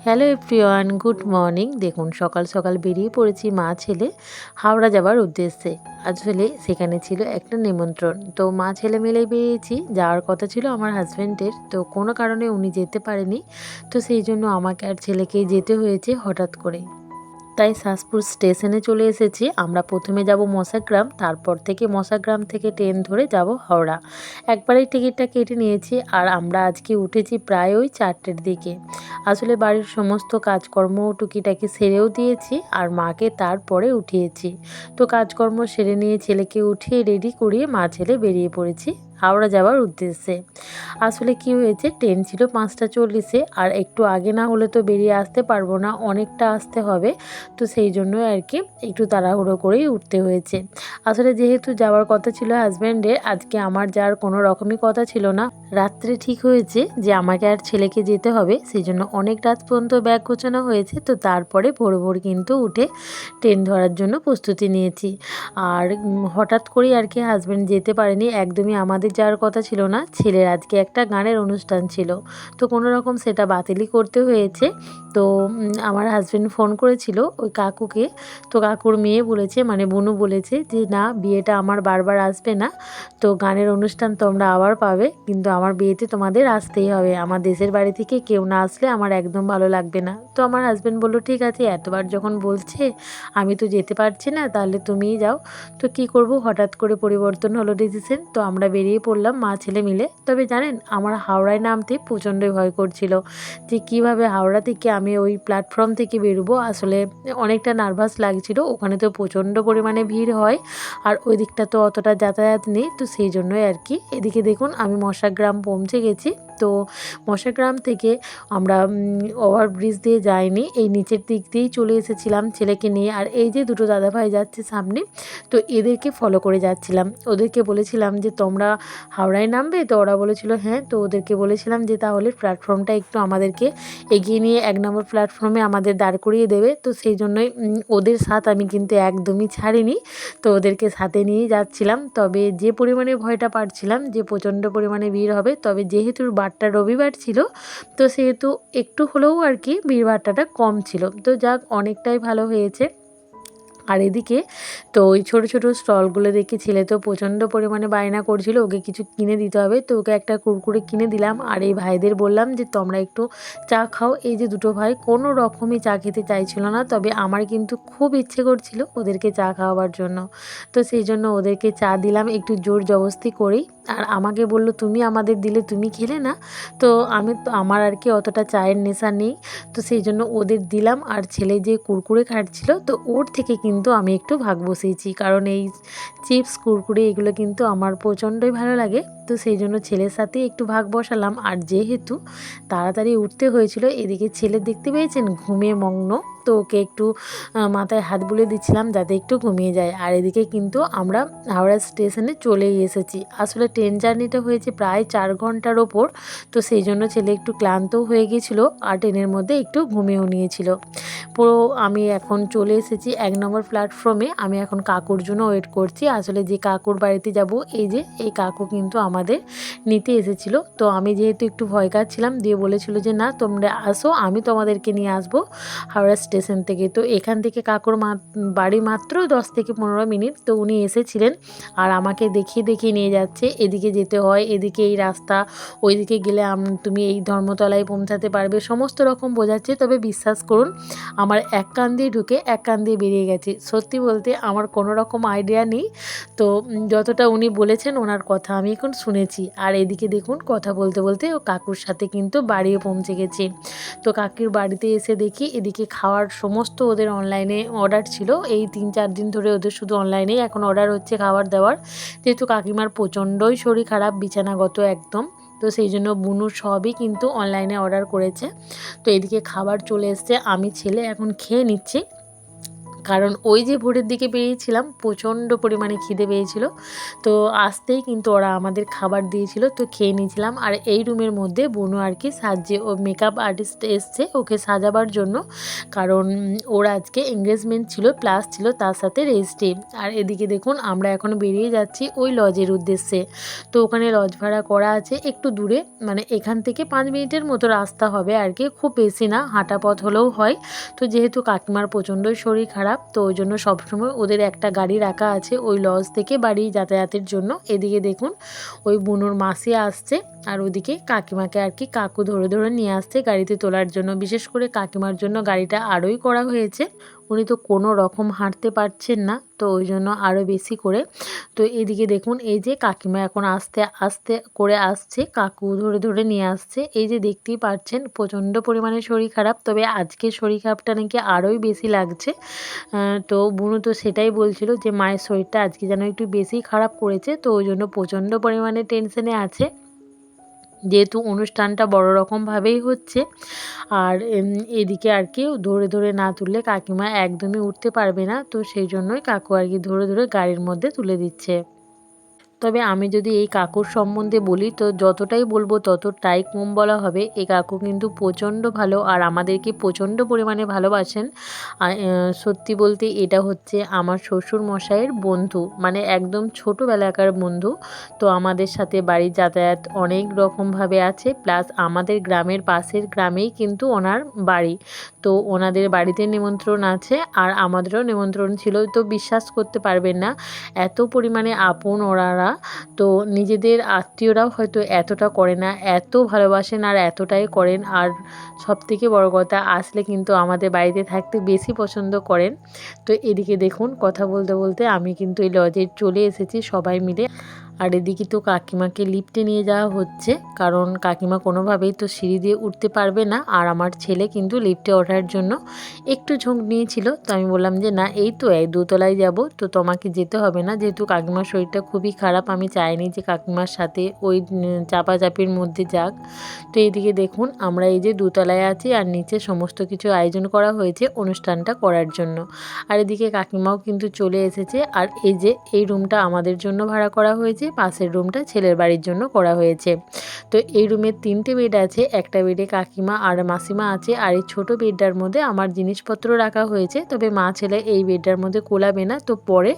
Hello everyone, good morning. দেখুন সকাল সকাল বেরিয়ে পড়েছি মা ছেলে হাওড়া যাবার উদ্দেশ্যে। আসলে সেখানে ছিল একটা নিমন্ত্রণ, তো মা ছেলে মিলেই বেরিয়েছি। যাওয়ার কথা ছিল আমার হাজব্যান্ডের, তো কোনো কারণে উনি যেতে পারেনি, তো সেই জন্য আমাকে আর ছেলেকেই যেতে হয়েছে হঠাৎ করে। তাই সাসপুর স্টেশনে চলে এসেছি। আমরা প্রথমে যাব মশাগ্রাম, তারপর থেকে মশাগ্রাম থেকে ট্রেন ধরে যাব হাওড়া। একবারেই টিকিটটা কেটে নিয়েছি। আর আমরা আজকে উঠেছি প্রায় ওই 4টের দিকে। আসলে বাড়ির সমস্ত কাজকর্ম টুকিটাকি সেরেও দিয়েছি আর মাকে তারপরে উঠিয়েছি। তো কাজকর্ম সেরে নিয়ে ছেলেকে উঠিয়ে রেডি করিয়ে মা ছেলে বেরিয়ে পড়েছি হাওড়া যাওয়ার উদ্দেশ্যে। আসলে কি হয়েছে, ট্রেন ছিল 5টা 40-এ, আর একটু আগে না হলে তো বেরিয়ে আসতে পারবো না, অনেকটা আসতে হবে। তো সেই জন্যই আর কি একটু তাড়াহুড়ো করেই উঠতে হয়েছে। আসলে যেহেতু যাওয়ার কথা ছিল হাজব্যান্ডের, আজকে আমার যাওয়ার কোনো রকমই কথা ছিল না। রাত্রে ঠিক হয়েছে যে আমাকে আর ছেলেকে যেতে হবে, সেই জন্য অনেক রাত পর্যন্ত ব্যাগ গোছানো হয়েছে। তো তারপরে ভোর ভোর কিন্তু উঠে ট্রেন ধরার জন্য প্রস্তুতি নিয়েছি। আর হঠাৎ করেই আর কি হাজব্যান্ড যেতে পারেনি, একদমই আমাদের যাওয়ার কথা ছিল না। ছেলের আজকে একটা গানের অনুষ্ঠান ছিল, তো কোনো রকম সেটা বাতিলই করতে হয়েছে। তো আমার হাজব্যান্ড ফোন করেছিল ওই কাকুকে, তো কাকুর মেয়ে বলেছে, মানে বুনু বলেছে যে না, বিয়েটা আমার বারবার আসবে না, তো গানের অনুষ্ঠান তোমরা আবার পাবে, কিন্তু আমার বিয়েতে তোমাদের আসতেই হবে। আমার দেশের বাড়ি থেকে কেউ না আসলে আমার একদম ভালো লাগবে না। তো আমার হাজব্যান্ড বললো ঠিক আছে, এতবার যখন বলছে আমি তো যেতে পারছি না, তাহলে তুমিই যাও। তো কি করব, হঠাৎ করে পরিবর্তন হলো ডিসিশন, তো আমরা বেরিয়ে পড়লাম মা ছেলে মিলে। তবে জানেন, আমার হাওড়ায় নামতে প্রচণ্ডই ভয় করছিল যে কিভাবে হাওড়া থেকে আমি ওই প্ল্যাটফর্ম থেকে বেরোবো। আসলে অনেকটা নার্ভাস লাগছিল, ওখানে তো প্রচণ্ড পরিমাণে ভিড় হয় আর ওই দিকটা তো অতটা যাতায়াত নেই, তো সেই জন্যই আর কি। এদিকে দেখুন আমি মশাগ্রাম পৌঁছে গেছি। তো মশাগ্রাম থেকে আমরা ওভারব্রিজ দিয়ে যাইনি, এই নিচের দিক দিয়েই চলে এসেছিলাম ছেলেকে নিয়ে। আর এই যে দুটো দাদাভাই যাচ্ছে সামনে, তো এদেরকে ফলো করে যাচ্ছিলাম। ওদেরকে বলেছিলাম যে তোমরা হাওড়ায় নামবে, তো ওরা বলেছিল হ্যাঁ। তো ওদেরকে বলেছিলাম যে তাহলে প্ল্যাটফর্মটা একটু আমাদেরকে এগিয়ে নিয়ে 1 নম্বর প্ল্যাটফর্মে আমাদের দাঁড় করিয়ে দেবে। তো সেই জন্যই ওদের সাথ আমি কিন্তু একদমই ছাড়িনি, তো ওদেরকে সাথে নিয়েই যাচ্ছিলাম। তবে যে পরিমাণে ভয়টা পাচ্ছিলাম যে প্রচণ্ড পরিমাণে ভিড় হবে, তবে যেহেতু বারটা রবিবার ছিল, তো সেহেতু একটু হলেও আর কি ভিড়ভাট্টাটা কম ছিল। তো যাক, অনেকটাই ভালো হয়েছে। আর এদিকে তো ওই ছোটো ছোটো স্টলগুলো দেখে ছেলে তো প্রচণ্ড পরিমাণে বায়না করছিল ওকে কিছু কিনে দিতে হবে, তো ওকে একটা কুরকুরে কিনে দিলাম। আর এই ভাইদের বললাম যে তোমরা একটু চা খাও। এই যে দুটো ভাই কোনো রকমই চা খেতে চাইছিল না, তবে আমার কিন্তু খুব ইচ্ছে করছিল ওদেরকে চা খাওয়াবার জন্য, তো সেই জন্য ওদেরকে চা দিলাম একটু জোর জবস্তি করেই। আর আমাকে বলল তুমি আমাদের দিলে তুমি খেলে না, তো আমি তো আমার আর কি অতটা চায়ের নেশা নেই, তো সেই জন্য ওদের দিলাম। আর ছেলে যে কুরকুরে খাচ্ছিল, তো ওর থেকে কিন্তু আমি একটু ভাগ বসিয়েছি, কারণ এই চিপস কুরকুরে এগুলো কিন্তু আমার প্রচণ্ডই ভালো লাগে, তো সেই জন্য ছেলের সাথে একটু ভাগ বসালাম। আর যেহেতু তাড়াতাড়ি উঠতে হয়েছিল, এদিকে ছেলে দেখতে পেয়েছেন ঘুমিয়ে মগ্ন, তো ওকে একটু মাথায় হাত বুলিয়ে দিচ্ছিলাম যাতে একটু ঘুমিয়ে যায়। আর এদিকে কিন্তু আমরা হাওড়া স্টেশনে চলেই এসেছি। আসলে ট্রেন জার্নিটা হয়েছে প্রায় 4 ঘন্টার ওপর, তো সেই জন্য ছেলে একটু ক্লান্তও হয়ে গিয়েছিলো আর ট্রেনের মধ্যে একটু ঘুমিয়েও নিয়েছিল পুরো। আমি এখন চলে এসেছি 1 নম্বর প্ল্যাটফর্মে। আমি এখন কাকুর জন্য ওয়েট করছি। আসলে যে কাকুর বাড়িতে যাব, এই কাকু কিন্তু আমাদের নিতে এসেছিল। তো আমি যেহেতু একটু ভয় কাচ্ছিলাম, দিয়ে বলেছিল যে না তোমরা আসো, আমি তোমাদেরকে নিয়ে আসবো হাওড়া স্টেশন থেকে। তো এখান থেকে কাকুর বাড়ি মাত্র 10 থেকে 15 মিনিট, তো উনি এসেছিলেন আর আমাকে দেখিয়ে দেখিয়ে নিয়ে যাচ্ছে, এদিকে যেতে হয়, এদিকে এই রাস্তা, ওইদিকে গেলে তুমি এই ধর্মতলায় পৌঁছাতে পারবে, সমস্ত রকম বোঝাচ্ছে। তবে বিশ্বাস করুন, আমার এক কান দিয়ে ঢুকে এক কান দিয়ে বেরিয়ে গেছে। সত্যি বলতে আমার কোনো রকম আইডিয়া নেই, তো যতটা উনি বলেছেন ওনার কথা আমি এখন শুনেছি। আর এদিকে দেখুন কথা বলতে বলতে ও কাকুর সাথে কিন্তু বাড়িও পৌঁছে গেছি। তো কাকির বাড়িতে এসে দেখি এদিকে খাওয়ার সমস্ত ওদের অনলাইনে অর্ডার ছিল। এই 3-4 দিন ধরে ওদের শুধু অনলাইনেই এখন অর্ডার হচ্ছে খাবার দাবার, যেহেতু কাকিমার প্রচণ্ডই শরীর খারাপ, বিছানাগত একদম, তো সেই জন্য বুনু সবই কিন্তু অনলাইনে অর্ডার করেছে। তো এদিকে খাবার চলে এসছে, আমি ছেলে এখন খেয়ে নিচ্ছি। কারণ ওই যে ভোরের দিকে বেরিয়েছিলাম প্রচণ্ড পরিমাণে খিদে পেয়েছিল। তো আসতেই কিন্তু ওরা আমাদের খাবার দিয়েছিল, তো খেয়ে নিয়েছিলাম। আর এই রুমের মধ্যে বুনু আর কি সাজছে, ও মেকআপ আর্টিস্ট এসছে ওকে সাজাবার জন্য, কারণ ওর আজকে এঙ্গেজমেন্ট ছিল প্লাস ছিল তার সাথে রেজিস্ট্রি। আর এদিকে দেখুন আমরা এখন বেরিয়ে যাচ্ছি ওই লজের উদ্দেশ্যে। তো ওখানে লজ ভাড়া করা আছে একটু দূরে, মানে এখান থেকে 5 মিনিটের মতো রাস্তা হবে আর কি, খুব বেশি না, হাঁটা পথ হলেও হয়। তো যেহেতু কাকিমার প্রচণ্ডই শরীর খারাপ, তো ওই জন্য সবসময় ওদের একটা গাড়ি রাখা আছে ওই লজ থেকে বাড়ি যাতায়াতের জন্য। এদিকে দেখুন ওই বুনুর মাসি আসছে, আর ওদিকে কাকিমাকে আর কি কাকু ধরে ধরে নিয়ে আসছে গাড়িতে তোলার জন্য। বিশেষ করে কাকিমার জন্য গাড়িটা আরোই করা হয়েছে, উনি তো কোনো রকম হাঁটতে পারছেন না, তো ওই জন্য আরও বেশি করে। তো এদিকে দেখুন এই যে কাকিমা এখন আস্তে আস্তে করে আসছে, কাকু ধরে ধরে নিয়ে আসছে। এই যে দেখতেই পাচ্ছেন প্রচণ্ড পরিমাণে শরীর খারাপ, তবে আজকে শরীর খারাপটা নাকি আরোই বেশি লাগছে। তো বুনু তো সেটাই বলছিল যে মায়ের শরীরটা আজকে যেন একটু বেশি খারাপ করেছে, তো ওই জন্য প্রচণ্ড পরিমাণে টেনশনে আছে, যেহেতু অনুষ্ঠানটা বড় রকমভাবেই হচ্ছে। আর এদিকে আর কি ধরে ধরে না তুললে কাকিমা একদমই উঠতে পারবে না, তো সেই জন্যই কাকু আর কি ধরে ধরে গাড়ির মধ্যে তুলে দিচ্ছে। তবে আমি যদি এই কাকুর সম্বন্ধে বলি তো যতটাই বলবো ততটাই কম বলা হবে। এই কাকু কিন্তু প্রচণ্ড ভালো আর আমাদেরকে প্রচণ্ড পরিমাণে ভালোবাসেন। সত্যি বলতে এটা হচ্ছে আমার শ্বশুর মশাইয়ের বন্ধু, মানে একদম ছোটোবেলাকার বন্ধু। তো আমাদের সাথে বাড়ির যাতায়াত অনেক রকমভাবে আছে, প্লাস আমাদের গ্রামের পাশের গ্রামেই কিন্তু ওনার বাড়ি। তো ওনাদের বাড়িতে নিমন্ত্রণ আছে আর আমাদেরও নিমন্ত্রণ ছিল। তো বিশ্বাস করতে পারবেন না এত পরিমাণে আপন ওনারা, তো নিজেদের আত্মীয়রাও হয়তো এতটা করে না, এত ভালোবাসেন আর এতটাই করেন। আর সবথেকে বড় কথা আসলে কিন্তু আমাদের বাড়িতে থাকতে বেশি পছন্দ করেন। তো এদিকে দেখুন কথা বলতে বলতে আমি কিন্তু এই লজে চলে এসেছি সবাই মিলে। আর এদিকে তো কাকিমাকে লিফটে নিয়ে যাওয়া হচ্ছে, কারণ কাকিমা কোনোভাবেই তো সিঁড়ি দিয়ে উঠতে পারবে না। আর আমার ছেলে কিন্তু লিফটে ওঠার জন্য একটু ঝোঁক নিয়েছিল, তো আমি বললাম যে না এই তো এই দোতলায় যাব, তো তোমাকে যেতে হবে না, যেহেতু কাকিমার শরীরটা খুবই খারাপ, আমি চাইনি যে কাকিমার সাথে ওই চাপাচাপির মধ্যে যাক। তো এইদিকে দেখুন আমরা এই যে দোতলায় আছি আর নিচে সমস্ত কিছু আয়োজন করা হয়েছে অনুষ্ঠানটা করার জন্য। আর এদিকে কাকিমাও কিন্তু চলে এসেছে। আর এই যে এই রুমটা আমাদের জন্য ভাড়া করা হয়েছে, পাশের রুমটা ছেলের বাড়ির জন্য করা হয়েছে। তো এই রুমে 3টে বেড আছে, একটা বেডে কাকিমা আর মাসিমা আছে, আর এই ছোটো বেডটার মধ্যে আমার জিনিসপত্র রাখা হয়েছে। তবে মা ছেলে এই বেডটার মধ্যে কোলাবে না, তো পরে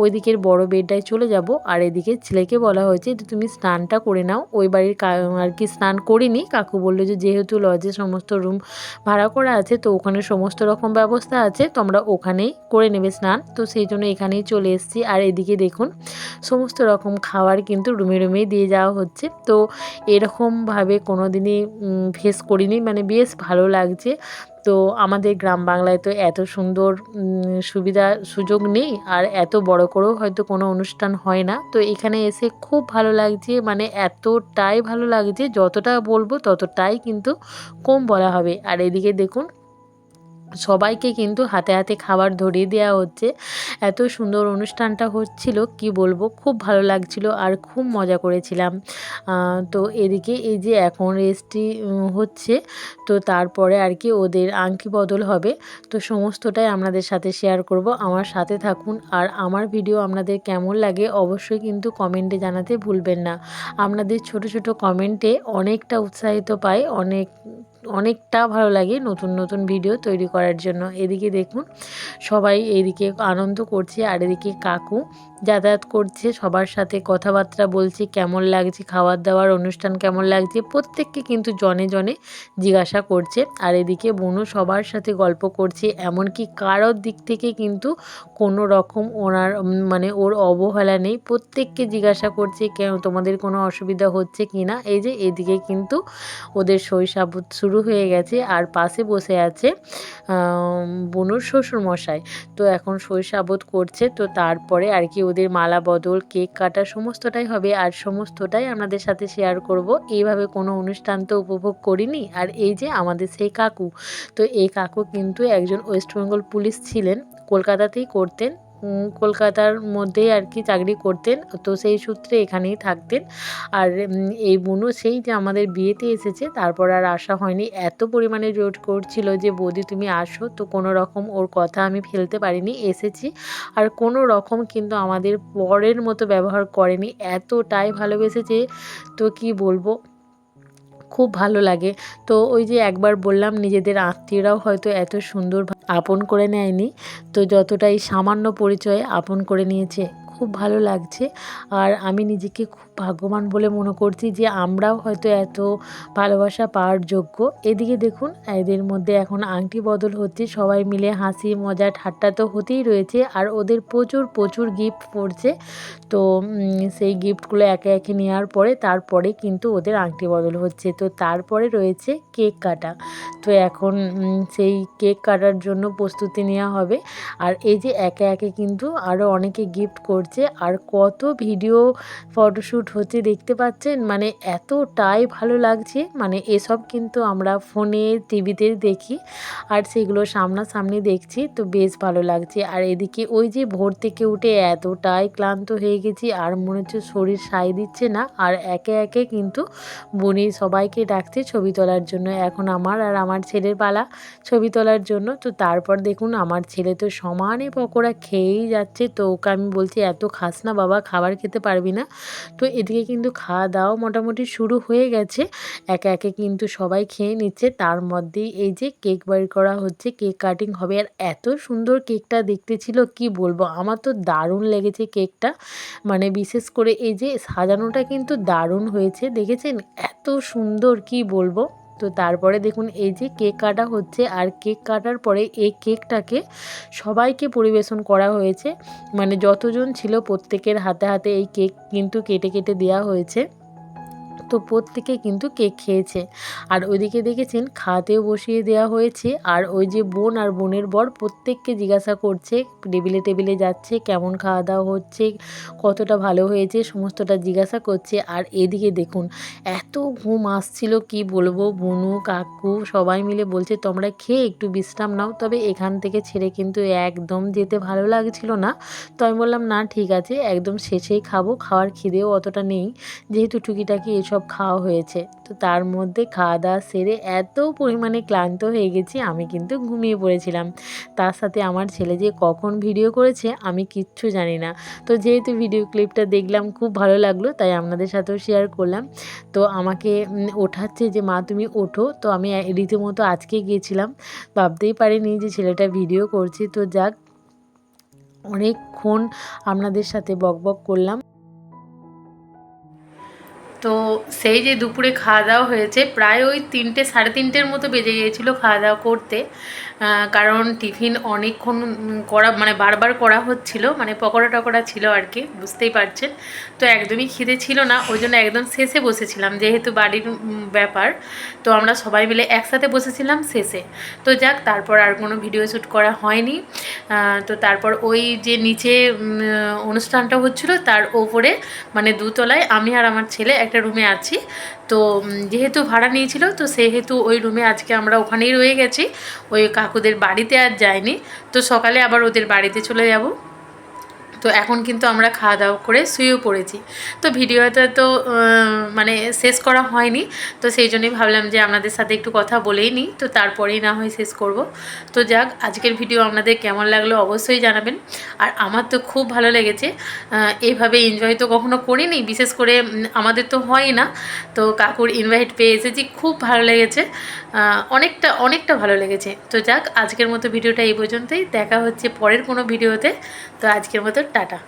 ওই দিকের বড় বেডটায় চলে যাব। আর এদিকে ছেলেকে বলা হয়েছে যে তুমি স্নানটা করে নাও, ওই বাড়ির আর কি স্নান করিনি। কাকু বললো যে যেহেতু লজে সমস্ত রুম ভাড়া করা আছে তো ওখানে সমস্ত রকম ব্যবস্থা আছে, তোমরা ওখানেই করে নেবে স্নান, তো সেই জন্য এখানেই চলে এসেছি। আর এদিকে দেখুন সমস্ত রকম খাবার কিন্তু রুমে রুমেই দিয়ে যাওয়া হচ্ছে। তো এরকমভাবে কোনো দিনই ফেস করিনি, মানে বেশ ভালো লাগছে। তো আমাদের গ্রাম বাংলায় তো এত সুন্দর সুবিধা সুযোগ নেই, আর এত বড় করেও হয়তো কোনো অনুষ্ঠান হয় না। তো এখানে এসে খুব ভালো লাগছে, মানে এতটাই ভালো লাগছে যতটা বলবো ততটাই কিন্তু কম বলা হবে। আর এদিকে দেখুন সবাইকে কিন্তু হাতে হাতে খাবার ধরিয়ে দেওয়া হচ্ছে। এত সুন্দর অনুষ্ঠানটা হচ্ছিল কি বলবো, খুব ভালো লাগছিল আর খুব মজা করেছিলাম। তো এদিকে এই যে এখন রেস্টটি হচ্ছে, তো তারপরে আর কি ওদের আংটি বদল হবে। তো সমস্তটাই আপনাদের সাথে শেয়ার করব, আমার সাথে থাকুন। আর আমার ভিডিও আপনাদের কেমন লাগে অবশ্যই কিন্তু কমেন্টে জানাতে ভুলবেন না। আপনাদের ছোট ছোট কমেন্টে অনেকটা উৎসাহিত পাই, অনেকটা ভালো লাগে নতুন নতুন ভিডিও তৈরি করার জন্য। এদিকে দেখুন সবাই এইদিকে আনন্দ করছে আর এদিকে কাকু যাতায়াত করছে, সবার সাথে কথাবার্তা বলছে কেমন লাগছে খাবার দাবার অনুষ্ঠান কেমন লাগছে, প্রত্যেককে কিন্তু জনে জনে জিজ্ঞাসা করছে। আর এদিকে বুনু সবার সাথে গল্প করছে, এমনকি কারোর দিক থেকে কিন্তু কোনো রকম ওনার মানে ওর অবহেলা নেই, প্রত্যেককে জিজ্ঞাসা করছে কেন তোমাদের কোনো অসুবিধা হচ্ছে কি না। এই যে এদিকে কিন্তু ওদের শৈশাবোধ শুরু হয়ে গেছে আর পাশে বসে আছে বুনুর শ্বশুরমশাই, তো এখন শৈশাবোধ করছে। তো তারপরে আর কি ওদের মালা বদল কেক কাটা সমস্তটাই হবে আর সমস্তটাই আপনাদের সাথে শেয়ার করব। এইভাবে কোনো অনুষ্ঠান তো উপভোগ করিনি। আর এই যে আমাদের সেই কাকু, তো এই কাকু কিন্তু একজন ওয়েস্ট বেঙ্গল পুলিশ ছিলেন, কলকাতাতেই করতেন। কলকাতার মধ্যেই আর কি চাকরি করতেন, তো সেই সূত্রে এখানেই থাকতেন। আর এই বুনু সেই যে আমাদের বিয়েতে এসেছে, তারপর আর আসা হয়নি। এত পরিমাণে জোর করছিল যে বৌদি তুমি আসো, তো কোনো রকম ওর কথা আমি ফেলতে পারিনি, এসেছি। আর কোনো রকম কিন্তু আমাদের পরের মতো ব্যবহার করেনি, এতটাই ভালোবেসেছে তো কি বলবো, খুব ভালো লাগে। তো ওই যে একবার বললাম নিজেদের আত্মীয়রাও হয়তো এত সুন্দর আপন করে নেয়নি, তো যতটা এই সামান্য পরিচয়ে আপন করে নিয়েছে, খুব ভালো লাগছে। আর আমি নিজেকে খুব ভাগ্যবান বলে মনে করছি যে আমরাও হয়তো এত ভালোবাসা পাওয়ার যোগ্য। এদিকে দেখুন এদের মধ্যে এখন আংটি বদল হচ্ছে, সবাই মিলে হাসি মজা ঠাট্টা তো হতেই রয়েছে। আর ওদের প্রচুর প্রচুর গিফট পড়ছে, তো সেই গিফটগুলো একে একে নেওয়ার পরে তারপরে কিন্তু ওদের আংটি বদল হচ্ছে। তো তারপরে রয়েছে কেক কাটা, তো এখন সেই কেক কাটার জন্য প্রস্তুতি নেওয়া হবে। আর এই যে একে একে কিন্তু আরও অনেকে গিফট করছে, আর কত ভিডিও ফটোশ্যুট হচ্ছে দেখতে পাচ্ছেন, মানে এতটাই ভালো লাগছে। মানে এসব কিন্তু আমরা ফোনে টিভিতে দেখি, আর সেগুলো সামনাসামনি দেখছি, তো বেশ ভালো লাগছে। আর এদিকে ওই যে ভোর থেকে উঠে এতটাই ক্লান্ত হয়ে গেছি, আর মনে হচ্ছে শরীর সায় দিচ্ছে না। আর একে একে কিন্তু বুনি সবাইকে ডাকছে ছবি তোলার জন্য। এখন আমার আর আমার ছেলের পালা ছবি তোলার জন্য। তো তারপর দেখুন আমার ছেলে তো সমানে পকোড়া খেয়েই যাচ্ছে, তো ওকে আমি বলছি এত খাস না বাবা, খাবার খেতে পারবি না। তো এদিকে কিন্তু খাওয়া দাওয়া মোটামুটি শুরু হয়ে গেছে, একে একে কিন্তু সবাই খেয়ে নিচ্ছে। তার মধ্যেই এই যে কেক বের করা হচ্ছে, কেক কাটিং হবে। আর এত সুন্দর কেকটা দেখতে ছিল কি বলবো, আমার তো দারুণ লেগেছে কেকটা, মানে বিশেষ করে এই যে সাজানোটা কিন্তু দারুণ হয়েছে, দেখেছেন এত সুন্দর কি বলবো। তো তারপরে দেখুন এই যে কেক কাটা হচ্ছে, আর কেক কাটার পরে এই কেকটাকে সবাইকে পরিবেশন করা হয়েছে, মানে যতজন ছিল প্রত্যেকের হাতে হাতে এই কেক কিন্তু কেটে কেটে দেওয়া হয়েছে। তো প্রত্যেকে কিন্তু কেক খেয়েছে। আর ওইদিকে দেখেছেন খাওয়াতেও বসিয়ে দেওয়া হয়েছে, আর ওই যে বোন আর বোনের বর প্রত্যেককে জিজ্ঞাসা করছে, টেবিলে টেবিলে যাচ্ছে, কেমন খাওয়া দাওয়া হচ্ছে, কতটা ভালো হয়েছে সমস্তটা জিজ্ঞাসা করছে। আর এদিকে দেখুন এত ঘুম আসছিল কি বলবো, বুনু কাকু সবাই মিলে বলছে তোমরা খেয়ে একটু বিশ্রাম নাও, তবে এখান থেকে ছেড়ে কিন্তু একদম যেতে ভালো লাগছিল না। তো আমি বললাম না ঠিক আছে, একদম শেষেই খাবো, খাওয়ার খিদেও অতটা নেই, যেহেতু টুকিটাকি এসব খাওয়া হয়েছে। তো তার মধ্যে খাওয়া দাওয়া সেরে এত পরিমাণে ক্লান্ত হয়ে গেছি, আমি কিন্তু ঘুমিয়ে পড়েছিলাম। তার সাথে আমার ছেলে যে কখন ভিডিও করেছে আমি কিচ্ছু জানি না। তো যেহেতু ভিডিও ক্লিপটা দেখলাম খুব ভালো লাগলো, তাই আপনাদের সাথেও শেয়ার করলাম। তো আমাকে ওঠাচ্ছে যে মা তুমি ওঠো, তো আমি রীতিমতো আজকে গিয়েছিলাম, ভাবতেই পারিনি যে ছেলেটা ভিডিও করছে। তো যাক, অনেকক্ষণ আপনাদের সাথে বকবক করলাম। তো সেই যে দুপুরে খাওয়া দাওয়া হয়েছে, প্রায় ওই 3টে সাড়ে 3টের মতো বেজে গিয়েছিলো খাওয়া দাওয়া করতে, কারণ টিফিন অনেকক্ষণ করা মানে বারবার করা হচ্ছিল, মানে পকোড়া টকোড়া ছিল আর কি, বুঝতেই পারছেন। তো একদমই খিদে ছিল না, ওই জন্য একদম শেষে বসেছিলাম, যেহেতু বাড়ির ব্যাপার, তো আমরা সবাই মিলে একসাথে বসেছিলাম শেষে। তো যাক, তারপর আর কোনো ভিডিও শ্যুট করা হয়নি। তো তারপর ওই যে নিচে অনুষ্ঠানটা হচ্ছিল, তার ওপরে মানে দুতলায় আমি আর আমার ছেলে একটা রুমে আছি। তো যেহেতু ভাড়া নিয়েছিল, তো সেহেতু ওই রুমে আজকে আমরা ওখানেই রয়ে গেছি, ওই কাকুদের বাড়িতে আর যাইনি। তো সকালে আবার ওদের বাড়িতে চলে যাব। তো এখন কিন্তু আমরা খাওয়া দাওয়া করে শুয়েও পড়েছি। তো ভিডিওটা তো মানে শেষ করা হয়নি, তো সেই জন্যই ভাবলাম যে আপনাদের সাথে একটু কথা বলেই নিই, তো তারপরেই না হয় শেষ করব। তো যাক, আজকের ভিডিও আপনাদের কেমন লাগলো অবশ্যই জানাবেন। আর আমার তো খুব ভালো লেগেছে, এইভাবে এনজয় তো কখনো করিনি, বিশেষ করে আমাদের তো হয় না। তো কাকুর ইনভাইট পেয়ে এসেছি, খুব ভালো লেগেছে, অনেকটা অনেকটা ভালো লেগেছে। তো যাক, আজকের মতো ভিডিওটা এই পর্যন্তই, দেখা হচ্ছে পরের কোনো ভিডিওতে। তো আজকের মতো টাটা।